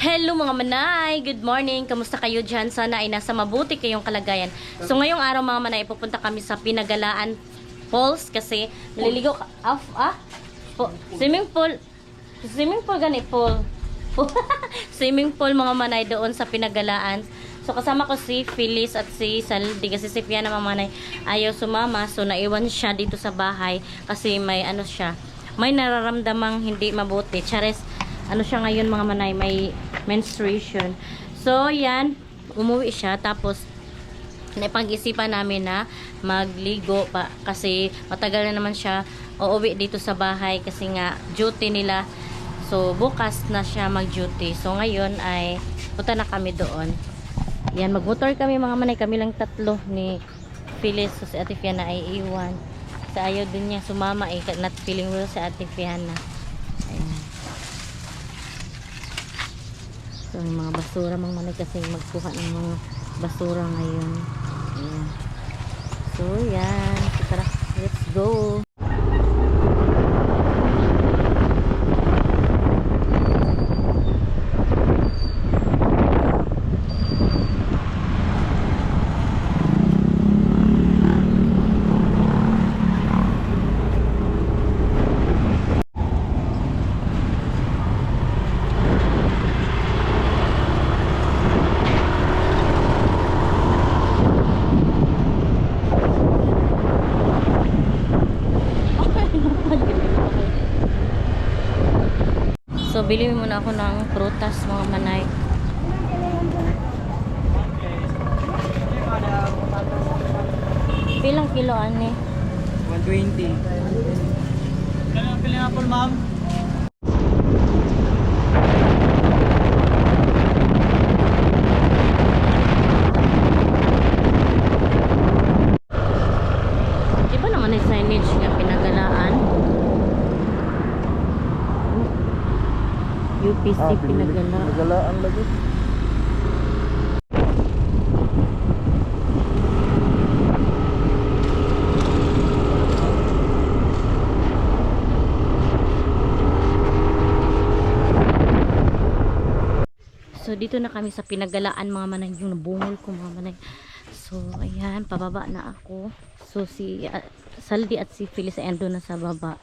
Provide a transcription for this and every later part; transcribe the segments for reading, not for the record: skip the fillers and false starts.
Hello mga manay! Good morning! Kamusta kayo dyan? Sana ay nasa mabuti kayong kalagayan. So ngayong araw mga manay, pupunta kami sa Pinagalaan Falls kasi naliligo ka. Swimming pool. Swimming pool gani pool. Swimming pool mga manay doon sa Pinagalaan. So kasama ko si Phyllis at si Saldi kasi si Fiana mga manay ayaw sumama. So naiwan siya dito sa bahay kasi may ano siya. May nararamdamang hindi mabuti. Chares, ano siya ngayon mga manay, may menstruation. So yan, umuwi siya tapos naipag-isipan namin na magligo pa kasi matagal na naman siya uuwi dito sa bahay kasi nga duty nila. So bukas na siya mag-duty. So ngayon ay punta na kami doon. Yan, magmotor kami mga manay, kami lang tatlo ni Phyllis. So si Ate Fiana ay iwan. Sa ayaw din niya sumama eh, not feeling well si Ate Fiana. Ayan. So yung mga basura mga manay kasi magkuha ng mga basura ngayon. Ayan. So yan, so, tara, let's go. So, bili muna ako ng prutas mga manay. Pilang kilo ani? 120. Kailan piling apple, ma'am? Diba naman yung signage nga Pinagalaan? UPC Pinagalaan. Pinagalaan lagi. So dito na kami sa Pinagalaan mga manay, yung nabungol ko mga manay. So ayan, pababa na ako. So si Saldi at si Phyllis ay ando na sa baba.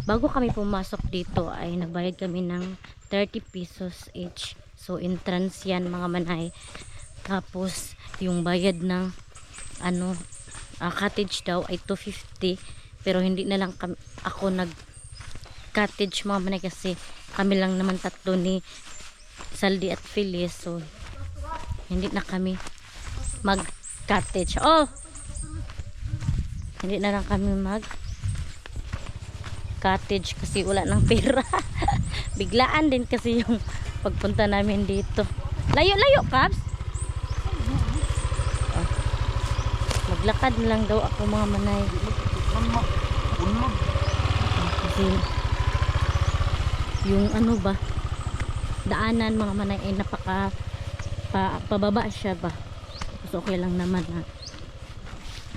Bago kami pumasok dito ay nagbayad kami ng 30 pesos each. So entrance yan mga manay. Tapos yung bayad ng ano cottage daw ay 250. Pero hindi na lang kami, ako nag cottage mga manay kasi kami lang naman tatlo ni Saldi at Phyllis. So hindi na kami mag cottage. Hindi na lang kami mag cottage kasi wala ng pera. Biglaan din kasi yung pagpunta namin dito. Layo-layo, Kabs. Maglakad na lang daw ako mga manay. Kasi yung ano ba, daanan mga manay ay napaka pababa siya ba. So okay lang naman na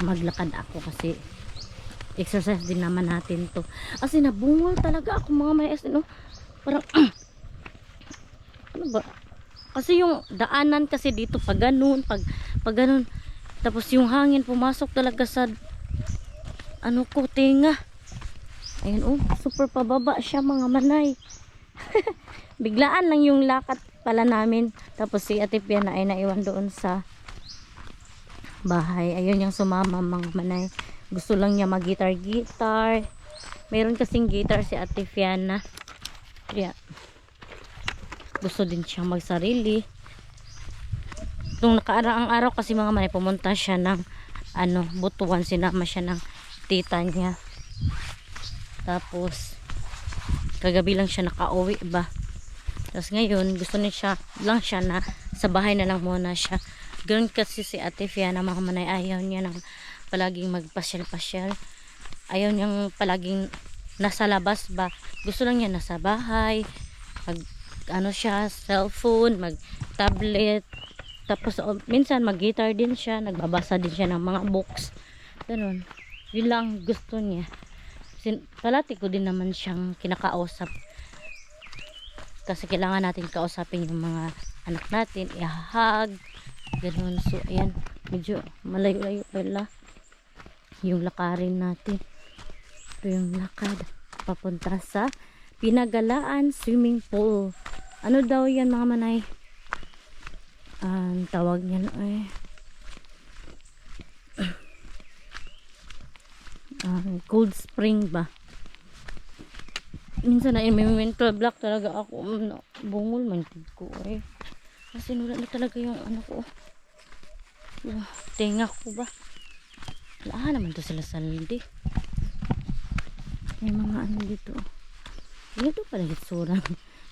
maglakad ako kasi exercise din naman natin to. Kasi nabungol talaga ako mga manay. No? Parang ano ba? Kasi yung daanan kasi dito pag ganun, pag ganun. Tapos yung hangin pumasok talaga sa ano ko, tinga. Ayun super pababa siya mga manay. Biglaan lang yung lakad pala namin. Tapos si Ate Fiana ay naiwan doon sa bahay. Ayun yung sumama mga manay. Gusto lang niya mag-gitar. Meron kasing guitar si Ate Fiana. Kaya gusto din siya magsarili. Nung nakaraang araw kasi mga manay, pumunta siya ng Butuan. Sinama siya ng tita niya. Tapos kagabi lang siya nakauwi ba. Tapos ngayon gusto niya lang siya na sa bahay na lang muna siya. Ganun kasi si Ate Fiana mga manay, ayaw niya ng palaging magpasyal-pasyal. Ayaw niyang palaging nasa labas ba. Gusto lang niya nasa bahay. Mag siya, cellphone, mag tablet. Tapos minsan mag-guitar din siya, nagbabasa din siya ng mga books. Ganun. Yun lang gusto niya. Palati ko din naman siyang kinakausap. Kasi kailangan natin kausapin yung mga anak natin, ihahag, ganun. So, ayan, medyo malayo-layo pala yung lakarin natin. Ito yung lakad papunta sa Pinagalaan Swimming Pool. Ano daw yan mga manay? Ang tawag niyan ay Cold Spring ba? Minsan na may mental block talaga ako. Bungol man ko eh. Kasi nula na talaga yung ano ko. Tenga ko ba? Wala naman to sila saldi. May mga ano dito. Dito pala hitsurang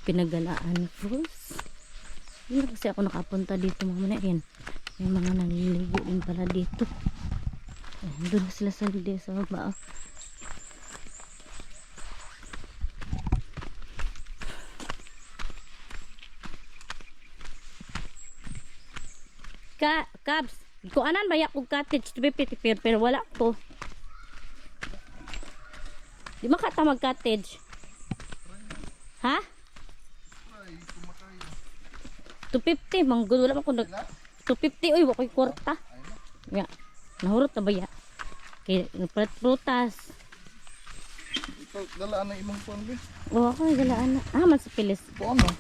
Pinagalaan Falls. Hindi kasi ako nakapunta dito mga mana yan. May mga naliligo din pala dito. Doon sila sa lide sa baba. Kabs, kung anan ba yakog cottage to be pitipir pero wala to. Di makata mag cottage. Ha? 250 manggod wala man ko 250 oy wa koy kwarta. Ya. Nahurot na ba ya? Kay prutas. Ito, dalaan na imong puan ba? Oo, ako ay galaan na. Man sa pilis. Puan mo?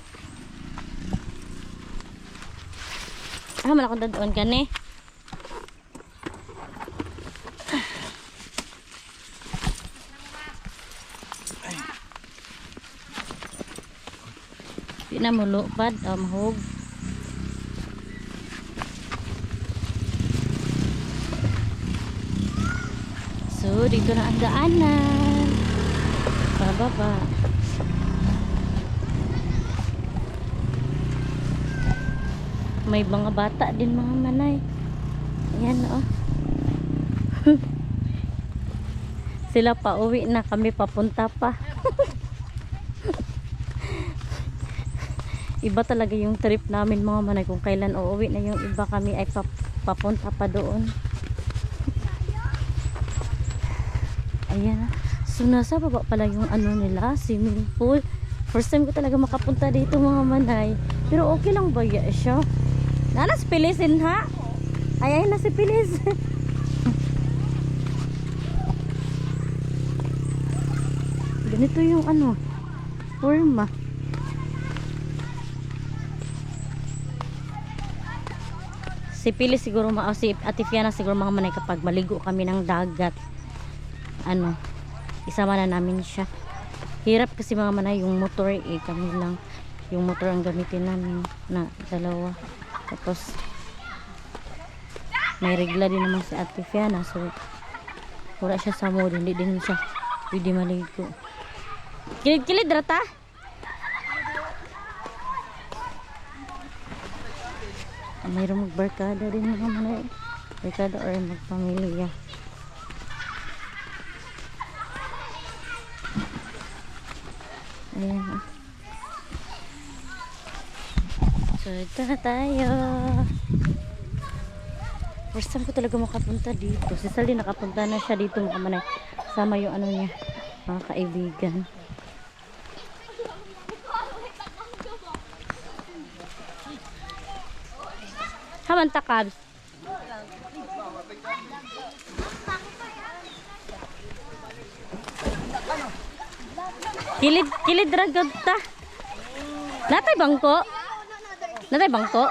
Man akong dadoon ka ni. Di na mo lupad. Mahog. So, dito na ang daanan. Pababa. May mga bata din mga manay. Ayan oh. Sila pa uwi na, kami papunta pa. Iba talaga yung trip namin mga manay. Kung kailan uuwi na yung iba, kami ay papunta pa doon. Ayan. So nasa baba pala yung ano nila, swimming pool. First time ko talaga makapunta dito mga manay. Pero okay lang ba siya? Nana si Pilisin ha? Ay na si Pilis. Ganito yung ano, forma. Si Pilis siguro si Ate Fiana siguro mga manay kapag maligo kami ng dagat. Ano, isama na namin siya. Hirap kasi mga manay yung motor kami lang yung motor ang gamitin namin na dalawa. Tapos may regla din naman si Ate Fiana, so wala siya sa mood, hindi din siya pwede maligo. Kilid-kilid rata. Mayroong magbarkada din mga manay, barkada or magpamilya. Ayan. So, ito na tayo. First time ko talaga makapunta dito. Si Sally nakapunta na siya dito mga manay. Sama yung ano niya, mga kaibigan. Hamanta Kabs. Kilid ragod ta. Natay bangko? Natay bangko?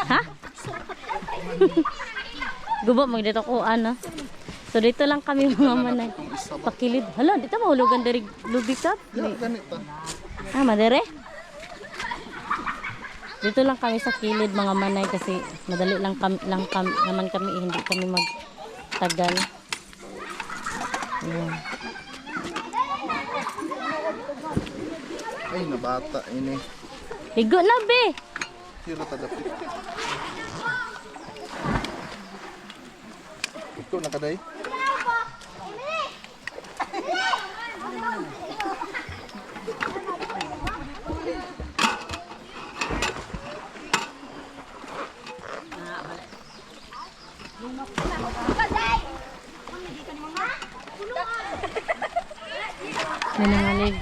Ha? Gubo mag dito ko ano. So dito lang kami mga manay. Pakilid. Hala, dito mahulugan dari lubi ka. Ganito. Madere? Dito lang kami sa kilid mga manay kasi madali lang naman kami hindi kami magtagal. Ayan. Ay, nabata ini. Higo na be. Hira tadapit. Ito nakaday.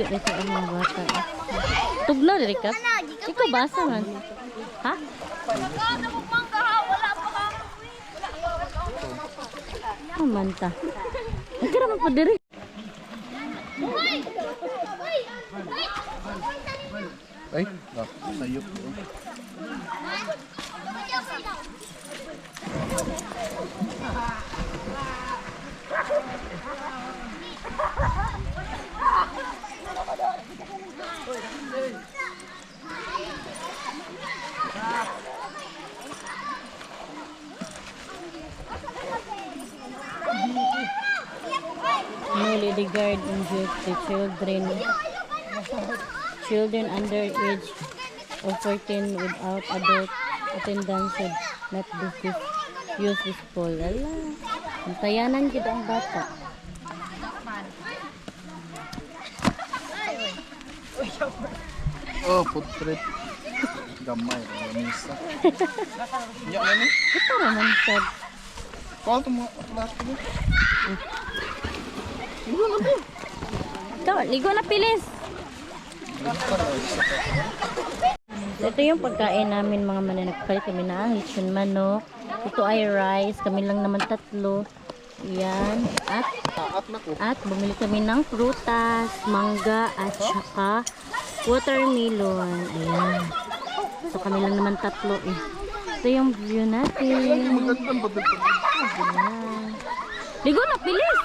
Naligo dito ang mga bata. Tugnaw diri ka? Ikaw basa man. Ha? Manta. Ang kira mo pa diri. Ay, sayop. Newly the guard injured the children under age of 14 without adult attendance should not be used this poll. Ala, antayanan gid ang bata. Oh, food trip. Gamay, lamisa. Nya na ni. Ito raman sad. Call to mga klase mo. Ikaw, ligo na pilis. Ito yung pagkain namin mga mananagpalit. Kami na lechon manok. Ito ay rice. Kami lang naman tatlo. Yan. Taat na ko. At bumili kami ng prutas, mangga, at saka watermelon. Ayan. So kami lang naman tatlo eh. Ito yung view natin. Magandang badal pa. Ayan. Ligo na, bilis!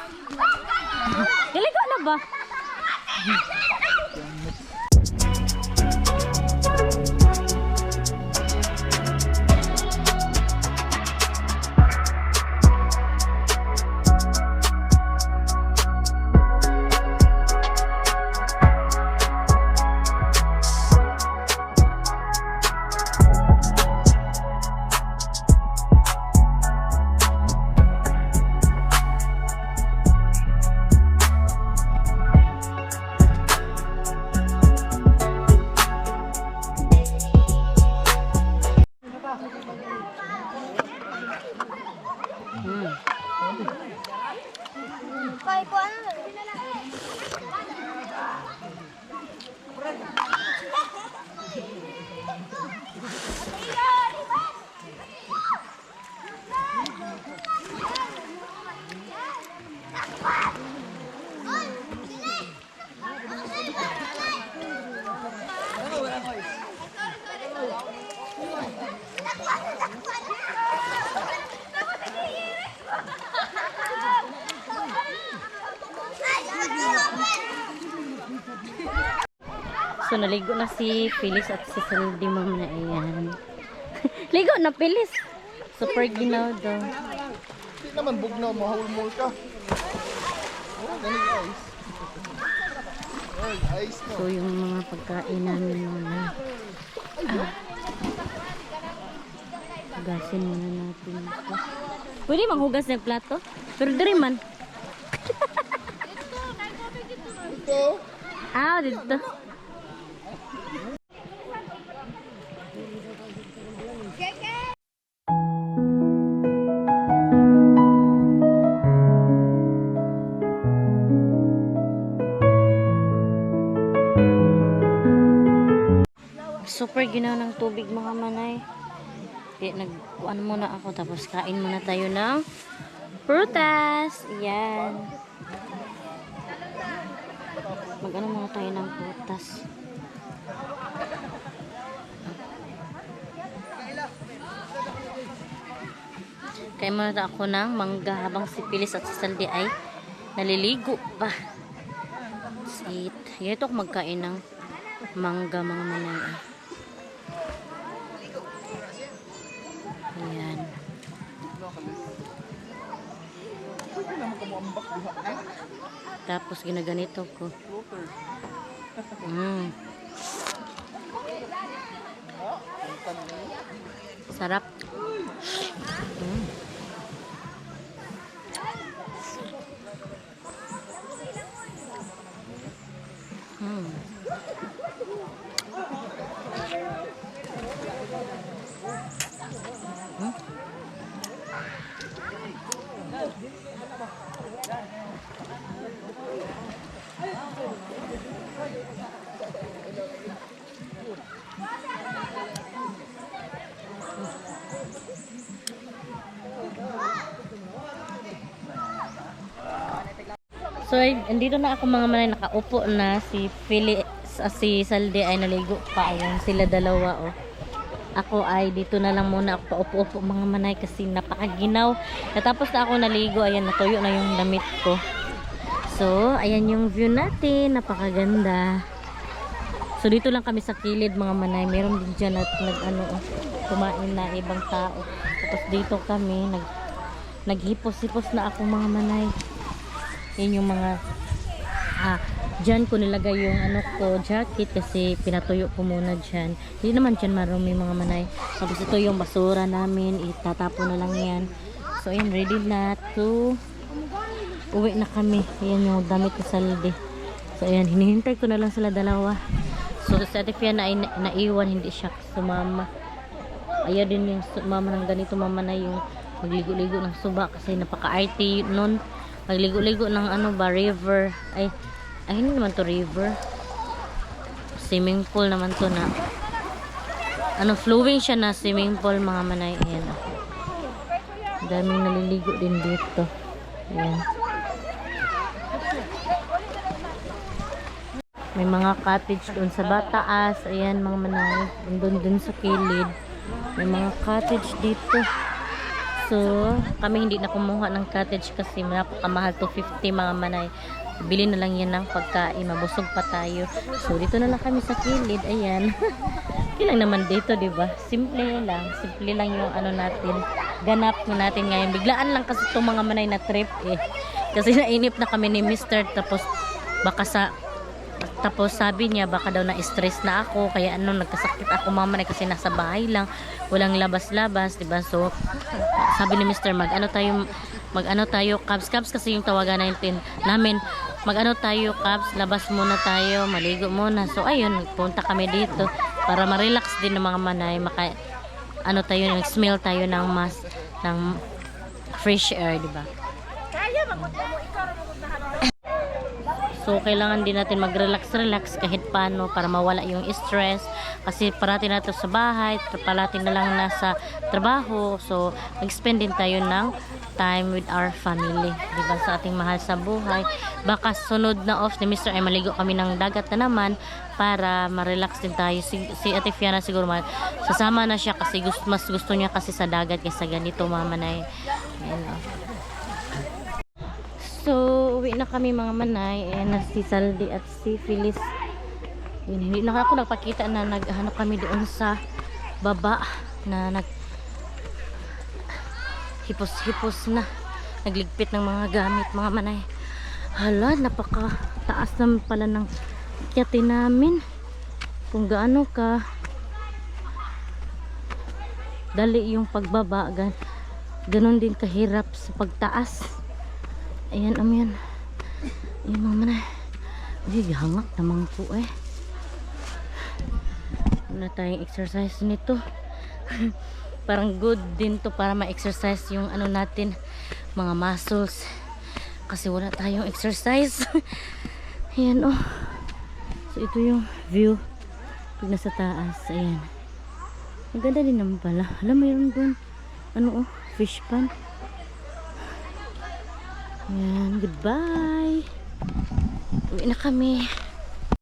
Ligo na ba? So naligo na si Phyllis at si Sandy ma'am na ayan. Ligo na Phyllis. Super ginaw daw. Hindi naman bugnaw, mahulmol ka. Oh, ganun guys. Oh, ice na. So yung mga pagkain namin muna. Hugasin muna natin ito. Pwede manghugas ng plato? Pero diri man. Ito. Ah, dito. Super ginaw ng tubig mga manay. Kaya nagkuhan muna ako tapos kain muna tayo ng prutas. Yan. Mag-ano muna tayo ng prutas. Kain muna ako ng mangga habang si Phyllis at si Saldi ay naliligo pa. Sit. Ganito ako magkain ng mangga mga manay. Ayan. Tapos ginaganito ko. Sarap. So, andito na ako mga manay, nakaupo na si si Salde ay naligo pa. Ayan, sila dalawa, oh. Ako ay dito na lang muna ako paupo-upo mga manay kasi napakaginaw. Natapos na ako naligo, ayan, natuyo na yung damit ko. So, ayan yung view natin, napakaganda. So, dito lang kami sa kilid mga manay. Meron din dyan at kumain na ibang tao. Tapos dito kami, naghipos-hipos na ako mga manay. Yun yung mga dyan ko nilagay yung jacket kasi pinatuyo ko muna dyan. Hindi naman dyan marumi mga manay. Tapos ito yung basura namin, itatapon na lang yan. So ayan, ready na to uwi na kami. Ayan yung damit ni Salde. So ayan, hinihintay ko na lang sila dalawa. So si Ate Fia na ay naiwan, hindi siya sumama. Ayaw din yung sumama ng ganito mga manay, yung magligo-ligo ng suba kasi napaka-arty nun. Magligo-ligo ng river. Ay, hindi naman to river. Swimming pool naman to na. Flowing siya na swimming pool mga manay. Ayan. Daming naliligo din dito. Ayan. May mga cottage doon sa bataas. Ayan mga manay. Doon sa kilid. May mga cottage dito. So, kami hindi na kumuha ng cottage kasi napakamahal, 250 mga manay. Bili na lang yan ng pagkain, mabusog pa tayo. So, dito na lang kami sa kilid. Ayan. Kailang naman dito, diba? Simple lang. Simple lang yung natin. Ganap na natin ngayon. Biglaan lang kasi itong mga manay na trip eh. Kasi nainip na kami ni Mr. Tapos sabi niya baka daw na-stress na ako kaya nagkasakit ako mga manay kasi nasa bahay lang, walang labas-labas, diba? So sabi ni Mr. mag ano tayo cabs kasi yung tawagan namin, tayo cabs, labas muna tayo, maligo muna. So ayun, punta kami dito para ma-relax din ng mga manay, smell tayo ng fresh air, diba? So, kailangan din natin mag-relax kahit paano para mawala yung stress. Kasi parati na ito sa bahay, parati na lang nasa trabaho. So, mag-spend din tayo ng time with our family. Diba? Sa ating mahal sa buhay. Baka sunod na off ni Mr. ay maligo kami ng dagat na naman para ma-relax din tayo. Si Ate Fiana siguro sasama na siya kasi mas gusto niya kasi sa dagat kaysa ganito mga manay. So, uwi na kami mga manay. Ayan na si Saldi at si Phyllis. Hindi na ako nagpakita na naghanap kami doon sa baba na hipos-hipos na. Nagligpit ng mga gamit mga manay. Hala, napaka-taas naman pala ng kiyate namin. Kung gaano ka dali yung pagbaba, ganon din kahirap sa pagtaas. Ayan, ayan mga manay. Uy, hangak naman po eh. Wala tayong exercise nito. Parang good din to para ma-exercise yung natin, mga muscles. Kasi wala tayong exercise. Ayan oh. So ito yung view pag nasa taas. Ayan. Maganda din naman pala. Alam, mayroon doon fish pan. Ayan, goodbye. Uwi na kami.